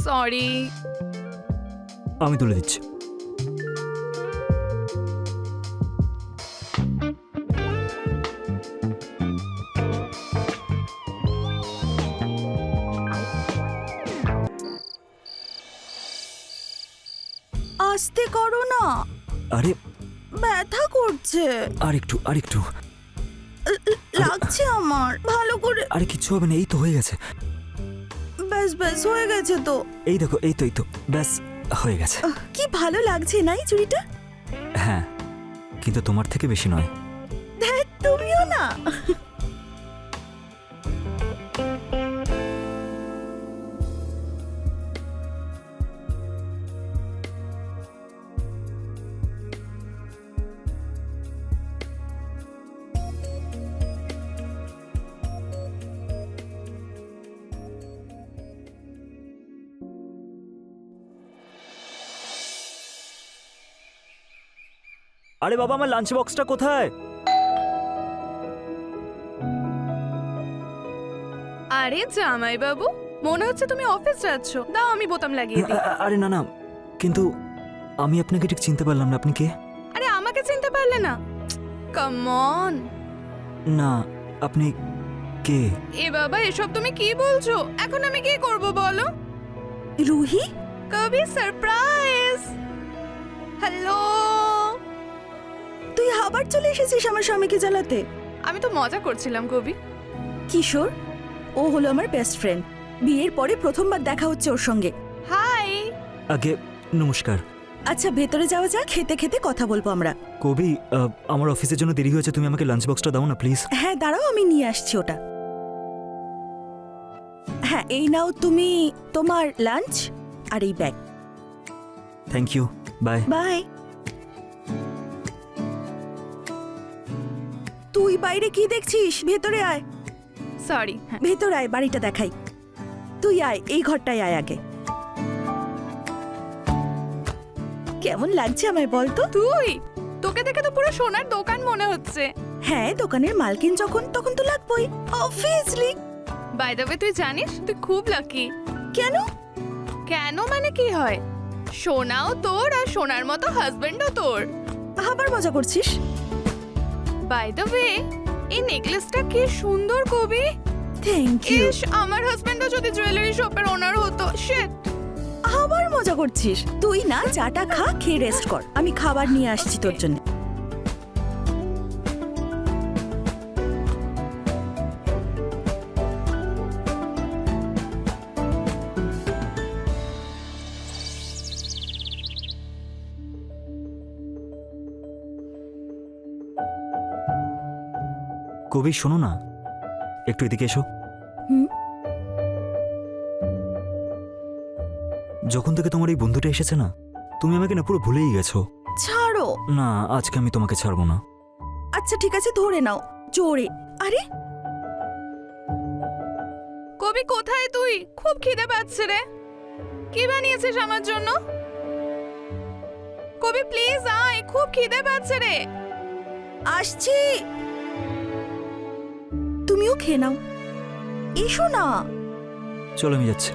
Sorry. আমি তুলে দিচ্ছি। আস্তে করো না, আরে ব্যথা করছে। আরেকটু লাগছে আমার ভালো করে। আরে কিচ্ছু হবে না, এই তো হয়ে গেছে। ব্যাস ব্যাস হয়ে গেছে তো। এই দেখো, এই তো ব্যাস হয়ে গেছে। কি ভালো লাগছে না এই চুড়িটা? হ্যাঁ, কিন্তু তোমার থেকে বেশি নয়। ধ্যাৎ, তুমিও না। আরে বাবা, আমার লাঞ্চ বক্সটা কোথায়? আরে জামাই বাবু, মনে হচ্ছে তুমি অফিস যাচ্ছ। দাও আমি বোতাম লাগিয়ে দিই। আরে না, কিন্তু আমি আপনাকে ঠিক চিনতে পারলাম না। আপনি কে? আরে আমাকে চিনতে পারলে না? Come on. না, আপনি কে? এ বাবা, এসব তুমি কি বলছো? এখন আমি কি করব বলো? রুহি, কবি সারপ্রাইজ। হ্যালো। তুই আবার চলে এসেছিস আমার স্বামীকে জ্বালাতে? আমি তো মজা করছিলাম কবি। কিশোর, ও হলো আমার বেস্ট ফ্রেন্ড। বিয়ের পরে প্রথমবার দেখা হচ্ছে ওর সঙ্গে। হাই। আগে নমস্কার। আচ্ছা, ভেতরে যাওয়া যাক, খেতে খেতে কথা বলবো আমরা। কবি, আমার অফিসের জন্য দেরি হয়েছে, তুমি আমাকে লাঞ্চ বক্সটা দাও না প্লিজ। হ্যাঁ দাঁড়াও, আমি নিয়ে আসছি ওটা। হ্যাঁ, এই নাও তুমি তোমার লাঞ্চ আর এই bag. Thank you, bye. Bye. তুই বাইরে কি দেখছিস? ভেতরে আয়। সরি। ভেতরে আয়, বাড়িটা দেখাই। তুই আয়, এই ঘরটায় আয় আগে। কেমন লাগছে আমায় বল তো? তুই, তোকে দেখে তো পুরো সোনার দোকান মনে হচ্ছে। হ্যাঁ, দোকানের মালকিন যখন তখন তো লাগবেই, অবভিয়াসলি। বাই দ্য ওয়ে, তুই জানিস তুই খুব লাকি। কেন? কেন মানে কি হয়? সোনাও তোর আর সোনার মতো হাজবেন্ডও তোর। আবার মজা করছিস? বাই দ্য ওয়ে, এই নেকলেসটা কি সুন্দর কবি। Thank you. ইস, আমার হাজবেন্ডও যদি জুয়েলারি শপের ওনার হতো। শিট। আবার মজা করছিস? তুই না চাটা খা, খেয়ে রেস্ট কর। আমি খাবার নিয়ে আসছি তোর জন্য। কবি শোনো না, একটু এদিকে এসো। হুম? যখন থেকে তোমার এই বন্ধুটা এসেছে না, তুমি আমাকে না পুরো ভুলেই গেছো। ছাড়ো না, আজকে আমি তোমাকে ছাড়বো না। আচ্ছা ঠিক আছে, ধরে নাও জোরে। আরে কবি কোথায় তুই? খুব খিদে পাচ্ছে রে। কি বানিয়েছিস আমার জন্য? কবি প্লিজ আয়, খুব খিদে পাচ্ছে রে। আসছি। তুমিও খেয়ে নাও, এসো না। চলো, আমি যাচ্ছি।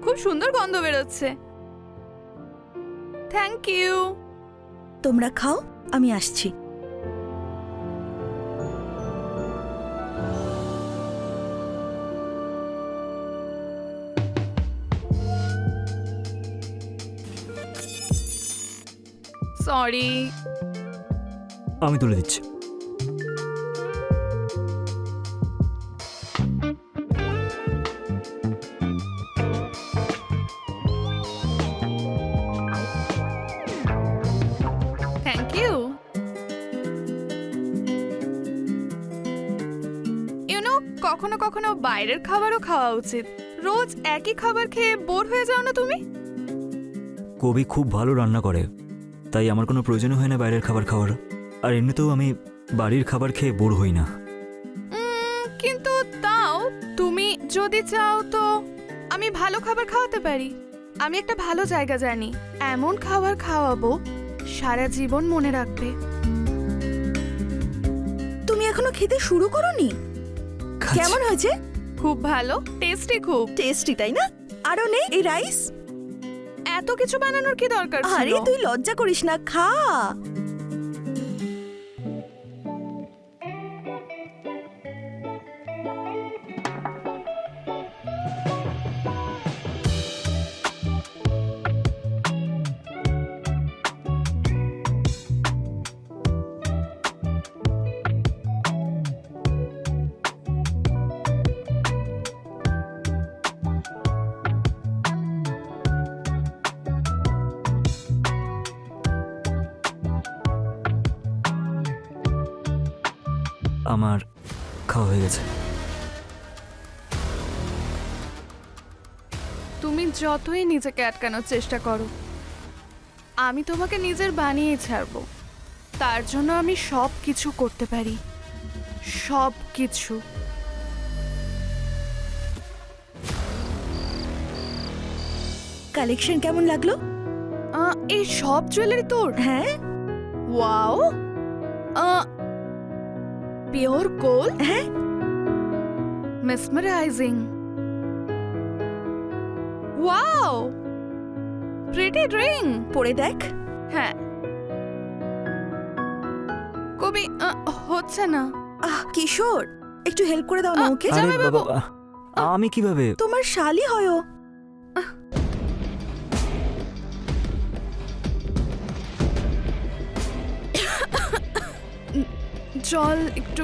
খুব সুন্দর গন্ধ বেরোচ্ছে। Thank you. তোমরা খাও, আমি আসছি। সরি। আমি তুলে দিচ্ছি। Thank you. কখনো কখনো বাইরের খাবারও খাওয়া উচিত। রোজ একই খাবার খেয়ে বোর হয়ে যাও না তুমি? কবি খুব ভালো রান্না করে, তাই আমার কোনো প্রয়োজন হয় না বাইরের খাবার খাওয়ার। আর এমনিতেও আমি বাড়ির খাবার খেয়ে বোর হই না। কিন্তু তাও তুমি যদি চাও তো আমি ভালো খাবার খাওয়াতে পারি। আমি একটা ভালো জায়গা জানি, এমন খাবার খাওয়াবো সারা জীবন মনে রাখবে। এখনো খেতে শুরু করোনি? খাচ্ছি। কেমন হয়েছে? খুব ভালো, টেস্টি খুব। টেস্টি তাই না? আরো নে এই রাইস। এত কিছু বানানোর কি দরকার ছিল? আরে তুই লজ্জা করিস না, খা। আমার খাওয়া হয়ে গেছে। তুমি যতই নিজেকে আটকানোর চেষ্টা করো, আমি তোমাকে নিজের বানিয়ে ছাড়বো। তার জন্য আমি সব কিছু করতে পারি, সব কিছু। কালেকশন কেমন লাগলো? এই সব জুয়েলারি তোর? হ্যাঁ ওয়াও, পিওর গোল্ড, হ্যাঁ। মেসমারাইজিং। Wow, pretty ring. পরে দেখ। হ্যাঁ, কবি হচ্ছে না। কিশোর, একটু হেল্প করে দাও না ওকে। আরে জামাইবাবু। বাবা, আমি কিভাবে? তোমার শালি হয় ও। জল একটু,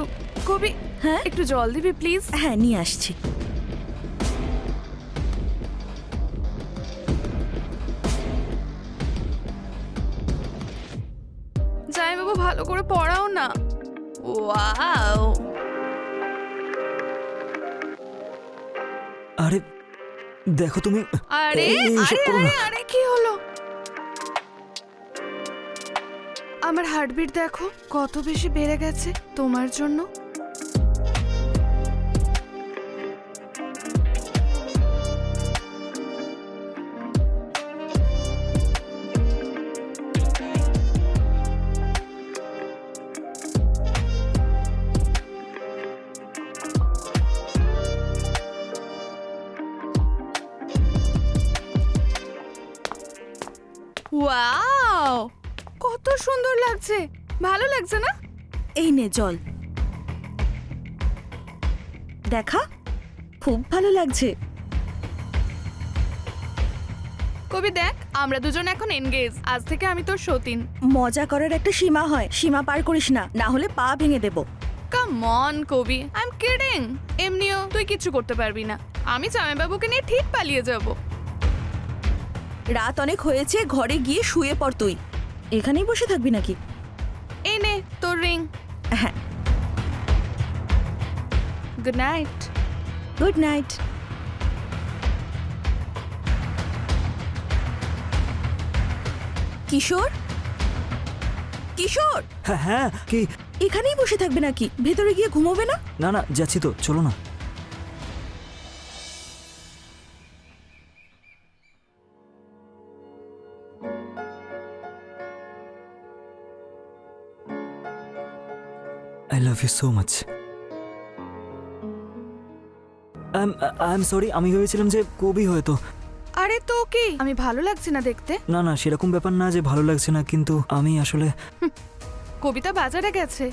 কবি হ্যাঁ একটু জল দিবি প্লিজ? হ্যাঁ নিয়ে আসছি। জামাইবাবু ভালো করে পড়াও না। ওয়াও, আরে দেখো তুমি। আরে এইসব আরে করো না। আরে আরে কি হলো? আমার হার্টবিট দেখো কত বেশি বেড়ে গেছে তোমার জন্য। ওয়াও, কত সুন্দর লাগছে, ভালো লাগছে না? এই নে জল, দেখা খুব ভালো লাগছে। কবি দেখ, আমরা দুজন এখন এনগেজ। আজ থেকে আমি তোর সতীন। মজা করার একটা সীমা হয়, সীমা পার করিস না, না হলে পা ভেঙে দেব। কাম অন কবি, আই এম কিডিং। এমনিও তুই কিছু করতে পারবি না। আমি জামাইবাবুকে নিয়ে ঠিক পালিয়ে যাব। রাত অনেক হয়েছে, ঘরে গিয়ে শুয়ে পড় তুই। এখানেই বসে থাকবি নাকি? এই নে তোর রিং। হ্যাঁ, good night. Good night. Kishore, Kishore, হ্যাঁ হ্যাঁ, কি? এখানেই বসে থাকবে নাকি? ভেতরে গিয়ে ঘুমোবে না? না না, যাচ্ছি তো, চলো না। I love you so much. I am sorry, আমি ভেবেছিলাম যে কবি হয়তো। আরে তো কি, আমি ভালো লাগছে না দেখতে? না না, সেরকম ব্যাপার না যে ভালো লাগছে না, কিন্তু আমি আসলে কবিতা বাজারে গেছে,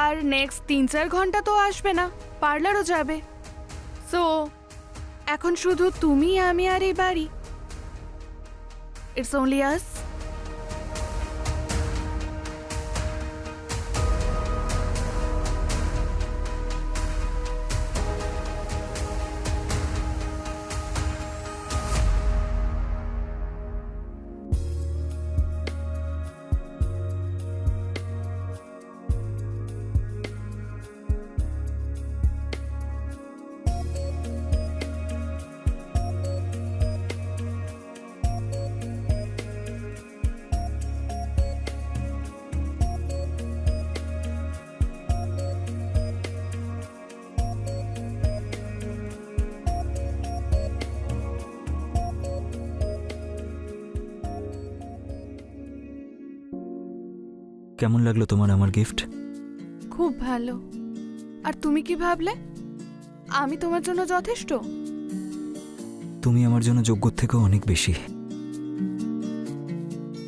আর নেক্সট 3-4 ঘন্টা তো আসবে না, পার্লারও যাবে। সো এখন শুধু তুমি, আমি আর এই বাড়ি। ইটস অনলি আস। কেমন লাগলো তোমার আমার গিফট? খুব ভালো। আর তুমি কি ভাবলে আমি তোমার জন্য যথেষ্ট? তুমি আমার জন্য যোগ্যর থেকেও অনেক বেশি।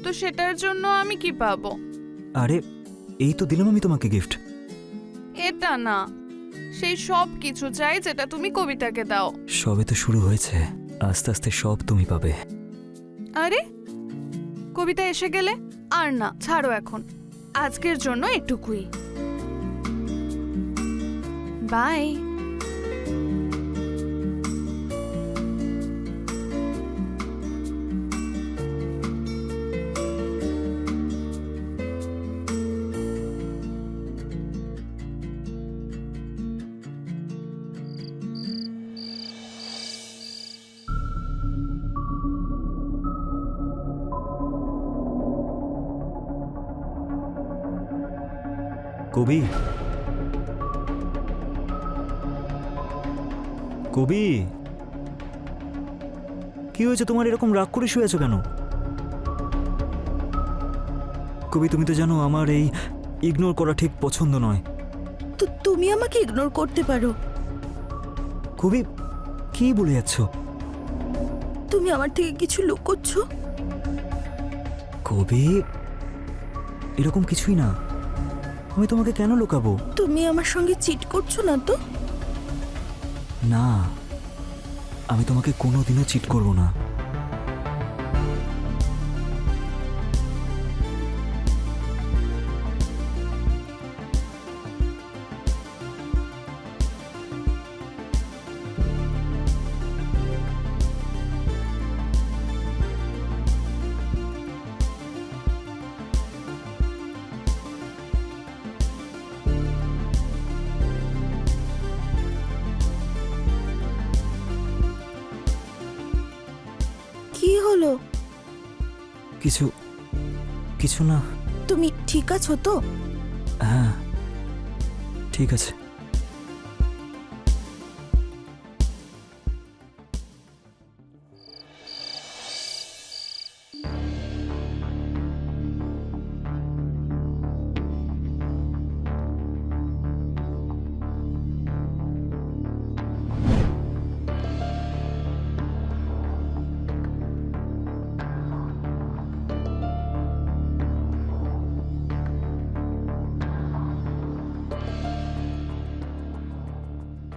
তো সেটার জন্য আমি কি পাবো? আরে এই তো দিলাম আমি তোমাকে গিফট। এটা না, সেই সব কিছু চাই যেটা তুমি কবিতাকে দাও। সবে তো শুরু হয়েছে, আস্তে আস্তে সব তুমি পাবে। আরে কবিতা এসে গেলে আর না, ছাড়ো এখন, আজকের জন্য এটুকুই। বাই। কবি, কবি, কি হয়েছে তোমার? এরকম রাগ করে শুয়ে আছো কেন? কবি, তুমি তো জানো আমার এই ইগনোর করা ঠিক পছন্দ নয়। তো তুমি আমাকে ইগনোর করতে পারো। কবি, কি বলে যাচ্ছ? তুমি আমার থেকে কিছু লুকোচ্ছ। কবি, এরকম কিছুই না। আমি তোমাকে কেন লুকাবো? তুমি আমার সঙ্গে চিট করছো না তো? না, আমি তোমাকে কোনোদিনও চিট করব না। কি হলো? কিছু কিছু না। তুমি ঠিক আছো তো? হ্যাঁ, ঠিক আছে।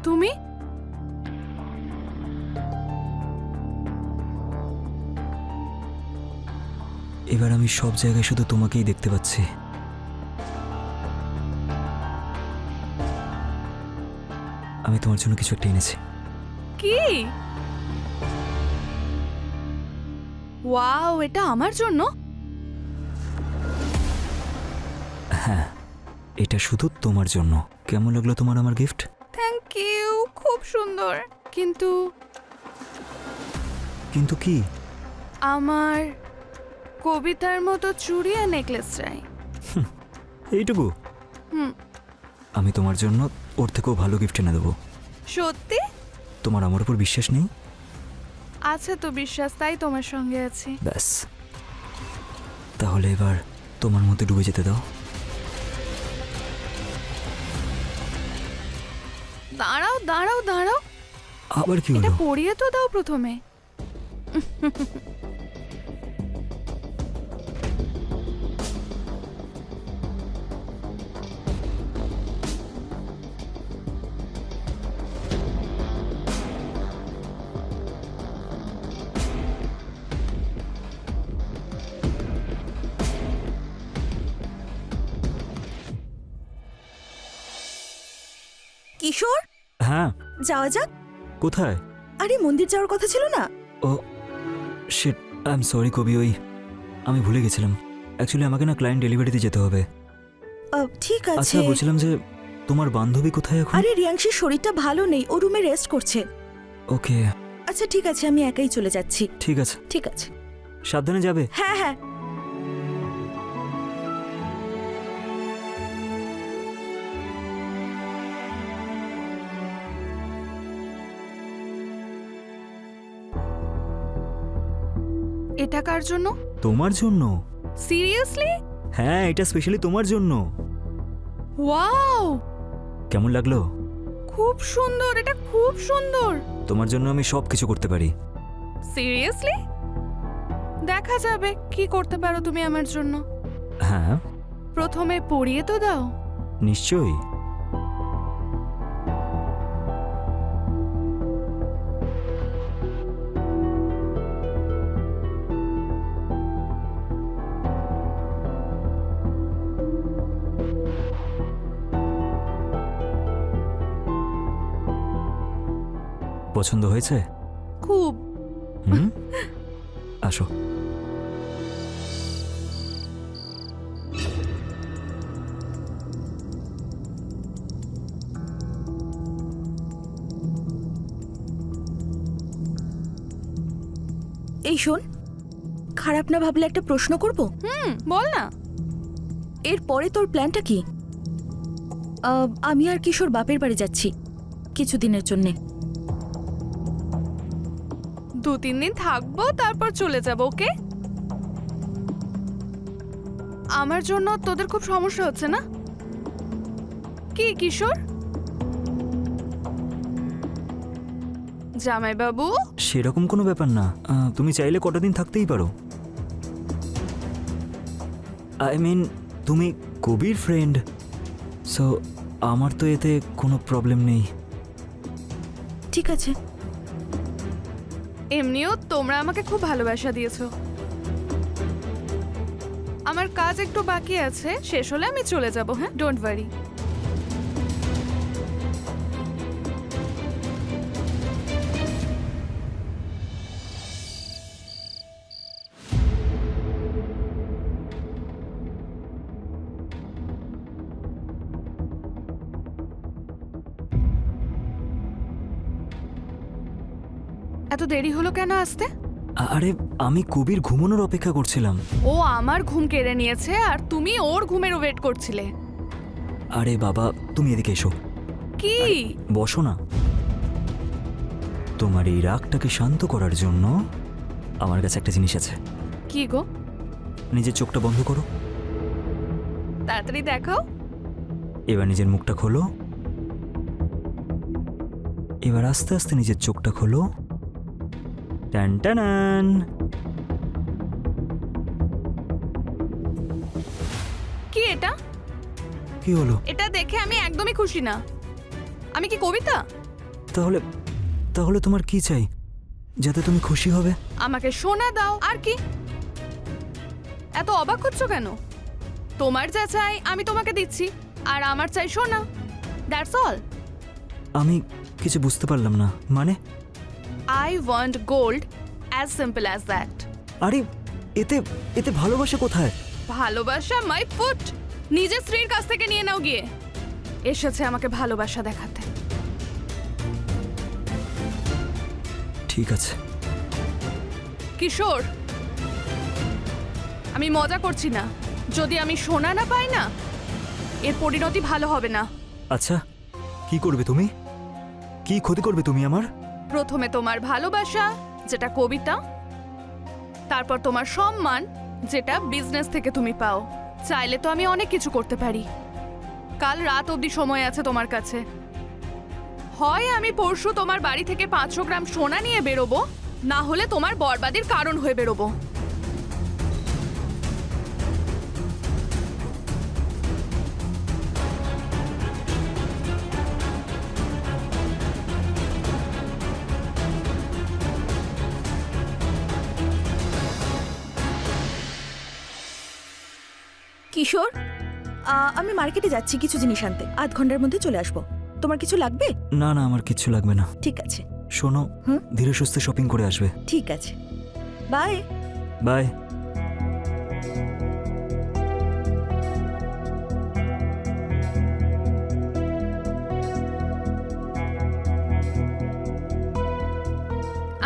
তুমি এবার আমি সব জায়গায় শুধু তোমাকেই দেখতে পাচ্ছি। আমি তোমার জন্য কিছু একটা এনেছি। কি? ওয়াও, এটা আমার জন্য? হ্যাঁ, এটা শুধু তোমার জন্য। কেমন লাগলো তোমার আমার গিফট? থ্যাংক ইউ, খুব সুন্দর। কিন্তু কিন্তু কি? আমার কবিতার মতো চুড়ি আর নেকলেস চাই। এইটুকু? হুম। আমি তোমার জন্য ওর থেকেও ভালো গিফট এনে দেবো। সত্যি? তোমার আমার উপর বিশ্বাস নেই? আছে তো বিশ্বাস, তাই তোমার সঙ্গে আছি। ব্যাস, তাহলে এবার তোমার মধ্যে ডুবে যেতে দাও। দাঁড়াও দাঁড়াও দাঁড়াও, আবার কি এটা হলো? পরিয়ে তো দাও প্রথমে। কিশোর, হ্যাঁ, যাওয়া যাক। কোথায়? আরে মন্দির যাওয়ার কথা ছিল না? ও শিট, আই এম সরি কবি, আমি ভুলে গেছিলাম। অ্যাকচুয়ালি আমাকে না ক্লায়েন্ট ডেলিভারিতে যেতে হবে। ঠিক আছে। আচ্ছা, বলছিলাম যে তোমার বান্ধবী কোথায় এখন? আরে রিয়াংশীর শরীরটা ভালো নেই, ও রুমে রেস্ট করছে। ওকে, আচ্ছা ঠিক আছে, আমি একাই চলে যাচ্ছি। ঠিক আছে। ঠিক আছে। সাবধানে যাবে। হ্যাঁ হ্যাঁ। এটা কার জন্য? তোমার জন্য। সিরিয়াসলি? হ্যাঁ, এটা স্পেশালি তোমার জন্য। ওয়াও, কেমন লাগলো? খুব সুন্দর, এটা খুব সুন্দর। তোমার জন্য আমি সব কিছু করতে পারি। সিরিয়াসলি? দেখা যাবে কি করতে পারো তুমি আমার জন্য। হ্যাঁ, প্রথমে পরিয়ে তো দাও। নিশ্চয়ই। পছন্দ হয়েছে? খুব। হুম, আসো। এই শোন, খারাপ না ভাবলে একটা প্রশ্ন করব। বল না। এরপরে তোর প্ল্যানটা কি? আমি আর কিশোর বাপের বাড়ি যাচ্ছি কিছুদিনের জন্যে। 2-3 দিন থাকবো, তারপর চলে যাব। ওকে? আমার জন্য তোদের খুব সমস্যা হচ্ছে না? কি কিশোর? জামাইবাবু? সেরকম কোনো ব্যাপার না। তুমি চাইলে কটা দিন থাকতেই পারো। আই মিন, তুমি কবির ফ্রেন্ড, সো আমার তো এতে কোনো প্রবলেম নেই। ঠিক আছে। এমনিও তোমরা আমাকে খুব ভালোবাসা দিয়েছো। আমার কাজ একটু বাকি আছে, শেষ হলে আমি চলে যাব। হ্যাঁ, ডোন্ট ওয়ারি। এত দেরি হলো কেন আসতে? আরে আমি কবির ঘুমানোর অপেক্ষা করছিলাম। ও আমার ঘুম কেড়ে নিয়েছে আর তুমি ওর ঘুমের ওয়েট করছিলে। আরে বাবা, তুমি এদিকে এসো। কি? বসো না। তোমার এই রাগটাকে শান্ত করার জন্য আমার কাছে একটা জিনিস আছে। কি গো? নিজের চোখটা বন্ধ করো। তাড়াতাড়ি দেখাও। এবার নিজের মুখটা খোলো। এবার আস্তে আস্তে নিজের চোখটা খোলো। টান টানান। কি এটা? কি হলো? এটা দেখে আমি একদমই খুশি না। আমি কি কবিতা? তাহলে তাহলে তোমার কি চাই যাতে তুমি খুশি হবে? আমাকে সোনা দাও। আর কি? এত অবাক হচ্ছ কেন? তোমার যা চাই আমি তোমাকে দিচ্ছি, আর আমার চাই সোনা। That's all. আমি কিছু বুঝতে পারলাম না। মানে? I want gold, as simple as that. আরে এতে এতে ভালোবাসা কোথায়? ভালোবাসা মাই ফুট। নিজের স্ত্রীর কাছ থেকে নিয়ে নাও গিয়ে। এসেছে আমাকে ভালোবাসা দেখাতে। ঠিক আছে। কিশোর, আমি মজা করছি না। যদি আমি সোনা না পাই না, এর পরিণতি ভালো হবে না। আচ্ছা, কি করবে তুমি? কি ক্ষতি করবে তুমি আমার? প্রথমে তোমার ভালোবাসা, যেটা কবিতা, তারপর তোমার সম্মান, যেটা বিজনেস থেকে তুমি পাও। চাইলে তো আমি অনেক কিছু করতে পারি। কাল রাত অবধি সময় আছে তোমার কাছে। হয় আমি পরশু তোমার বাড়ি থেকে 500 গ্রাম সোনা নিয়ে বেরোবো, না হলে তোমার বরবাদির কারণ হয়ে বেরোবো। কিশোর, আমি মার্কেটে যাচ্ছি কিছু জিনিস আনতে। আধ ঘন্টার মধ্যে চলে আসবো। তোমার কিছু লাগবে? না না, আমার কিচ্ছু লাগবে না। ঠিক আছে। শোনো, হুম? ধীরে সুস্থে শপিং করে আসবে। ঠিক আছে, বাই। বাই।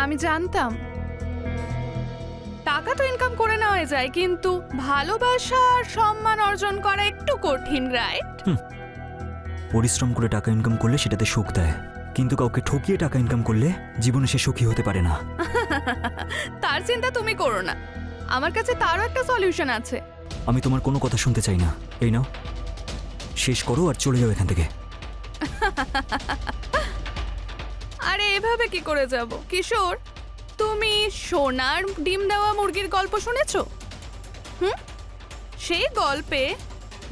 আমি জানতাম টাকা তো ইনকাম করে নেওয়া যায়, কিন্তু ভালোবাসা আর সম্মান অর্জন করা একটু কঠিন, রাইট? পরিশ্রম করে টাকা ইনকাম করলে সেটাতে সুখ দেয়, কিন্তু কাউকে ঠকিয়ে টাকা ইনকাম করলে জীবনে সে সুখী হতে পারে না। তার চিন্তা তুমি করো না, আমার কাছে তারও একটা সলিউশন আছে। আমি তোমার কোনো কথা শুনতে চাই না। এই নাও, শেষ করো আর চলে যাও এখান থেকে। আরে এভাবে কি করে যাব কিশোর? তুমি সোনার ডিম দেওয়া মুরগির গল্প শুনেছো? সেই গল্পে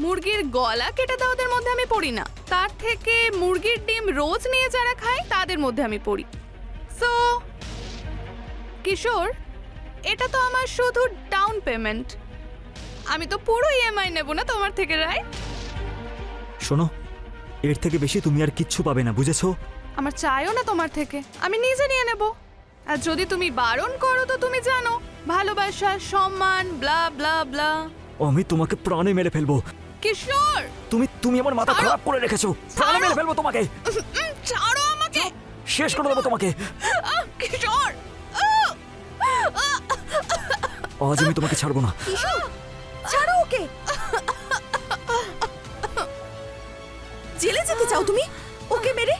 মুরগির গলা কেটে দেওয়াদের মধ্যে আমি পড়ি না, তার থেকে মুরগির ডিম রোজ নিয়ে যারা খায় তাদের মধ্যে আমি পড়ি। সো কিশোর, এটা তো আমার শুধু ডাউন পেমেন্ট, আমি তো পুরো ইএমআই নেব না তোমার থেকে, রাইট? শোনো, এর থেকে বেশি তুমি আর কিচ্ছু পাবে না, বুঝেছো? আমার চাইও না তোমার থেকে, আমি নিজে নিয়ে নেব। আর যদি তুমি বারণ করো তো তুমি জানো ভালোবাসা, সম্মান, ব্লা ব্লা ব্লা। আমি তোমাকে প্রাণে মেরে ফেলবো। কিশোর, তুমি আমার মাথা খারাপ করে রেখেছো। প্রাণে মেরে ফেলবো তোমাকে। ছাড়ো আমাকে, শেষ করে দেবো তোমাকে। কিশোর। আজ আমি তোমাকে ছাড়বো না। ছাড়ো ওকে। জেলে যেতে চাও তুমি ওকে মেরে?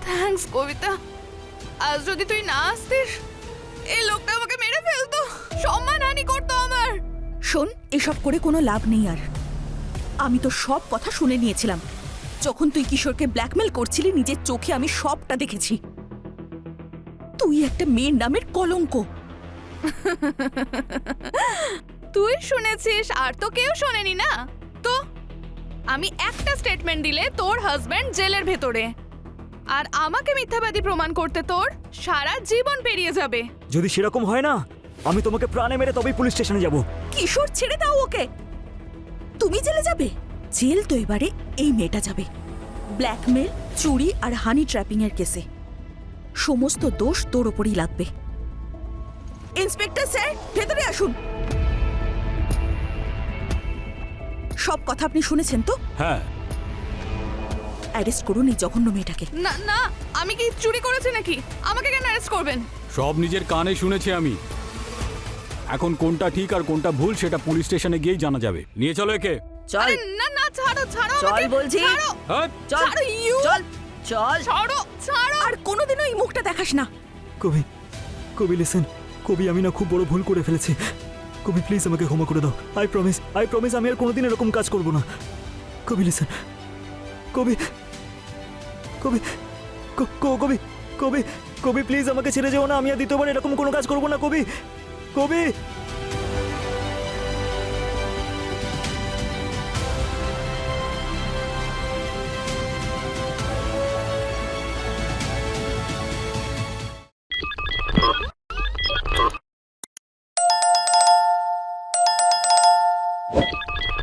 থ্যাঙ্কস কবিতা, আজ যদি তুই না আসতিস এই লোকটা আমাকে মেরে ফেলতো, সম্মানহানি করতো আমার। শোন, এসব করে কোনো লাভ নেই আর। আমি তো সব কথা শুনে নিয়েছিলাম। যখন তুই কিশোরকে ব্ল্যাকমেল করছিলি নিজের চোখে আমি সবটা দেখেছি। তুই একটা মেয়ের নামের কলঙ্ক। তুই শুনেছিস আর তো কেউ শোনেনি না। তো আমি একটা স্টেটমেন্ট দিলে তোর হাজবেন্ড জেলের ভেতরে, আর আমাকে মিথ্যাবাদী প্রমাণ করতে তোর সারা জীবন পেরিয়ে যাবে। যদি সেরকম হয় না, আমি তোমাকে প্রাণে মেরে তবেই পুলিশ স্টেশনে যাব। কিশোর, ছেড়ে দাও ওকে। তুমি জেলে যাবে? জেল তো এবারে এই মেয়েটা যাবে, ব্ল্যাকমেল, চুরি আর হানি ট্র্যাপিং এর কেসে। সমস্ত দোষ তোর ওপরই লাগবে। ইন্সপেক্টর স্যার, ভেতরে আসুন। সব কথা আপনি শুনেছেন তো? হ্যাঁ, অ্যারেস্ট করুন এই জঘন্য মেয়েটাকে। না না, আমি কি চুরি করেছি নাকি? আমাকে কেন অ্যারেস্ট করবেন? সব নিজের কানে শুনেছি আমি। এখন কোনটা ঠিক আর কোনটা ভুল সেটা পুলিশ স্টেশনে গিয়েই জানা যাবে। নিয়ে চলো একে। চল আরে না না, ছাড়ো ছাড়ো চল আমাকে, বলছি। ছাড়ো, হাট! চল ছাড়ো, you! চল চল। ছাড়ো ছাড়ো। আর কোনোদিনও এই মুখটা দেখাস না। কবি, কবি লিসেন। কবি, আমি না খুব বড় ভুল করে ফেলেছি। কবি প্লিজ আমাকে ক্ষমা করে দাও। আই প্রমিস আমি আর কোনোদিন এরকম কাজ করব না। কবি লিসেন। কবি কবি কবি কবি কবি প্লিজ আমাকে ছেড়ে যেও না। আমি আর দ্বিতীয়বার এরকম কোনো কাজ করব না। কবি কবি